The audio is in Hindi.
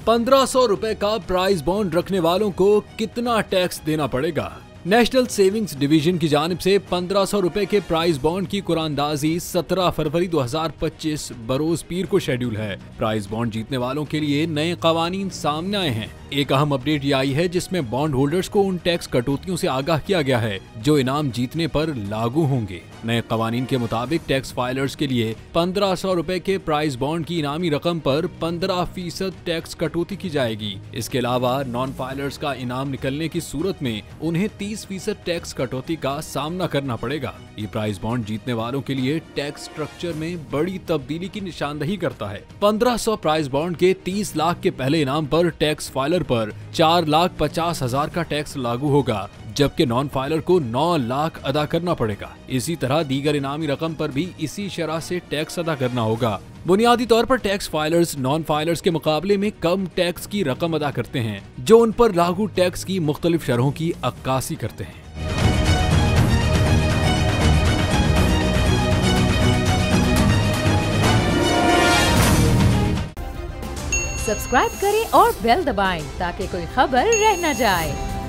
1500 रुपए का प्राइज बॉन्ड रखने वालों को कितना टैक्स देना पड़ेगा? नेशनल सेविंग्स डिवीजन की जानिब से 1500 रुपए के प्राइज बॉन्ड की कुरानदाजी 17 फरवरी 2025 बरोज पीर को शेड्यूल है। प्राइज बॉन्ड जीतने वालों के लिए नए कवानीन सामने आए हैं। एक अहम अपडेट ये आई है जिसमें बॉन्ड होल्डर्स को उन टैक्स कटौतियों से आगाह किया गया है जो इनाम जीतने पर लागू होंगे। नए कवानीन के मुताबिक टैक्स फाइलर्स के लिए 1500 रुपए के प्राइज बॉन्ड की इनामी रकम पर 15% टैक्स कटौती की जाएगी। इसके अलावा नॉन फाइलर्स का इनाम निकलने की सूरत में उन्हें 30% टैक्स कटौती का सामना करना पड़ेगा। ये प्राइज बॉन्ड जीतने वालों के लिए टैक्स स्ट्रक्चर में बड़ी तब्दीली की निशानदही करता है। 1500 प्राइज बॉन्ड के 30 लाख के पहले इनाम पर टैक्स फाइलर पर 4,50,000 का टैक्स लागू होगा, जबकि नॉन फाइलर को 9 लाख अदा करना पड़ेगा। इसी तरह दीगर इनामी रकम पर भी इसी शरह से टैक्स अदा करना होगा। बुनियादी तौर पर टैक्स फाइलर्स नॉन फाइलर्स के मुकाबले में कम टैक्स की रकम अदा करते हैं, जो उन पर लागू टैक्स की मुख्तलिफ शरहों की अक्कासी करते हैं। सब्सक्राइब करें और बेल दबाएं ताकि कोई खबर रह न जाए।